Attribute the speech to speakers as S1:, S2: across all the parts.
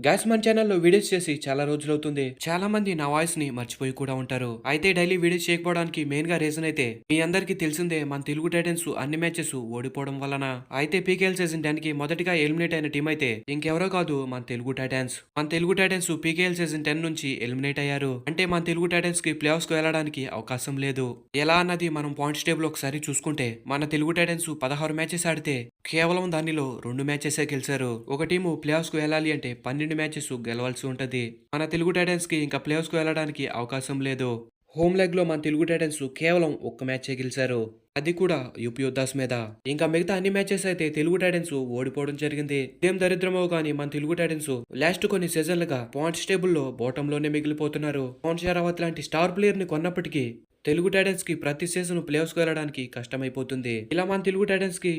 S1: Guys మన ఛానల్లో videos చేసి చాలా రోజులవుతుంది. చాలా మంది నా వాయిస్ ని మర్చిపోయి కూడా ఉంటారు. అయితే డైలీ వీడియోస్ చేయకపోవడానికి మెయిన్ గా రీజన్ అయితే మీ అందరికీ తెలిసిందే, మన తెలుగు టైటన్స్ అన్ని మ్యాచెస్ ఓడిపోవడం వలన. అయితే పీకేఎల్ సీజన్ 10 కి మొదటిగా ఎలిమినేట్ అయిన టీం అయితే ఇంకెవరో కాదు, మన తెలుగు టైటన్స్. మన తెలుగు టైటన్స్ పీకేఎల్ సీజన్ 10 నుంచి ఎలిమినేట్ అయ్యారు. అంటే మన తెలుగు టైటన్స్ కి ప్లే ఆఫ్స్ కు వెళ్ళడానికి అవకాశం లేదు. ఎలా అన్నది మనం పాయింట్స్ టేబుల్ ఒకసారి చూసుకుంటే, మన తెలుగు టైటన్స్ 16 మ్యాచెస్ ఆడితే కేవలం దానిలో 2 మ్యాచెసే గెలిచారు. ఒక టీము ప్లే ఆఫ్స్ కు వెళ్ళాలి అంటే 12 మ్యాచెస్ గెలవాల్సి ఉంటది. మన తెలుగు టైటన్స్ కి ఇంకా ప్లే ఆఫ్స్ కు వెళ్ళడానికి అవకాశం లేదు. హోమ్ లెగ్ లో మన తెలుగు టైటన్స్ కేవలం ఒక్క మ్యాచే గెలిచారు, అది కూడా యూపీ యోద్ధాస్ మీద. ఇంకా మిగతా అన్ని మ్యాచెస్ అయితే తెలుగు టైటన్స్ ఓడిపోవడం జరిగింది. ఇదేం దరిద్రమో కానీ మన తెలుగు టైటన్స్ లాస్ట్ కొన్ని సీజన్లుగా పాయింట్స్ టేబుల్ లో బాటమ్ లోనే మిగిలిపోతున్నారు. పవన్ షరావత్ లాంటి స్టార్ ప్లేయర్ ని కొన్నప్పటికీ తెలుగు టైటన్స్ కి ప్రతి సీజన్ ప్లే ఆఫ్స్ కు వెళ్ళడానికి కష్టమైపోతుంది. ఇలా మన తెలుగు టైటన్స్ కి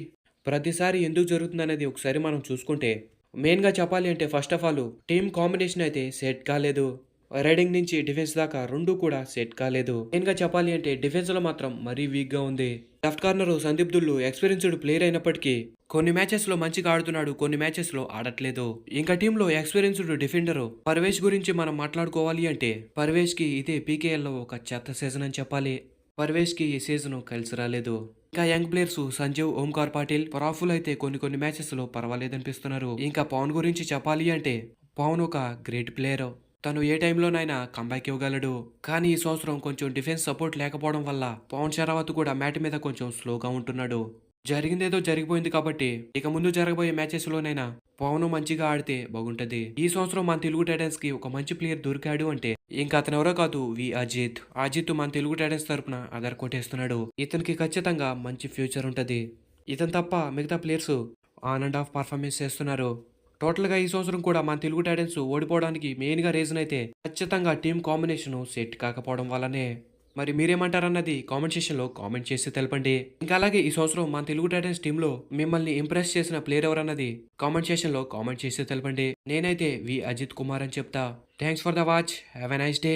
S1: ప్రతిసారి ఎందుకు జరుగుతుంది అనేది ఒకసారి మనం చూసుకుంటే, మెయిన్గా చెప్పాలి అంటే first of all team combination అయితే సెట్ కాలేదు. రైడింగ్ నుంచి డిఫెన్స్ దాకా రెండు కూడా సెట్ కాలేదు. మెయిన్గా చెప్పాలి అంటే డిఫెన్స్ లో మాత్రం మరీ వీక్ గా ఉంది. Left corner Sandeep Dhull experienced player అయినప్పటికీ కొన్ని మ్యాచెస్ లో మంచిగా ఆడుతున్నాడు, కొన్ని మ్యాచెస్ లో ఆడట్లేదు. ఇంకా టీంలో ఎక్స్పీరియన్స్డ్ డిఫెండర్ పర్వేష్ గురించి మనం మాట్లాడుకోవాలి అంటే, పర్వేష్ కి ఇదే పీకేఎల్ లో ఒక చెత్త సీజన్ అని చెప్పాలి. పర్వేష్ కి ఈ సీజన్ కలిసి రాలేదు. ఇంకా యంగ్ ప్లేయర్స్ సంజీవ్, ఓంకార్ పాటిల్, పరాఫుల్ అయితే కొన్ని మ్యాచెస్ లో పర్వాలేదనిపిస్తున్నారు. ఇంకా పవన్ గురించి చెప్పాలి అంటే, పవన్ ఒక గ్రేట్ ప్లేయర్. తను ఏ టైంలోనైనా కంబ్యాక్ ఇవ్వగలడు. కానీ ఈ సంవత్సరం కొంచెం డిఫెన్స్ సపోర్ట్ లేకపోవడం వల్ల పవన్ షరావత్ కూడా మ్యాట్ మీద కొంచెం స్లోగా ఉంటున్నాడు. జరిగిందేదో జరిగిపోయింది కాబట్టి ఇక ముందు జరగబోయే మ్యాచెస్ లోనైనా పవన్ మంచిగా ఆడితే బాగుంటది. ఈ సంవత్సరం మన తెలుగు టైటన్స్ కి ఒక మంచి ప్లేయర్ దొరికాడు అంటే ఇంకా అతను ఎవరో కాదు, వి అజిత్. అజిత్ మన తెలుగు టైటన్స్ తరపున ఆధార్ కొట్టేస్తున్నాడు. ఇతనికి ఖచ్చితంగా మంచి ఫ్యూచర్ ఉంటది. ఇతను తప్ప మిగతా players on and of performance చేస్తున్నారు. టోటల్ గా ఈ సంవత్సరం కూడా మన తెలుగు టైటన్స్ ఓడిపోవడానికి మెయిన్ గా రీజన్ అయితే ఖచ్చితంగా టీమ్ కాంబినేషన్ సెట్ కాకపోవడం వల్లనే. మరి మీరేమంటారన్నది కామెంట్ సెక్షన్ లో కామెంట్ చేసి తెలపండి. ఇంకా అలాగే ఈ సంవత్సరం మన తెలుగు టైటన్స్ టీమ్ లో మిమ్మల్ని ఇంప్రెస్ చేసిన ప్లేయర్ ఎవరన్నది కామెంట్ సెక్షన్ లో కామెంట్ చేసి తెలపండి. నేనైతే వి అజిత్ కుమార్ అని చెప్తా. Thanks for the watch. Have a nice day.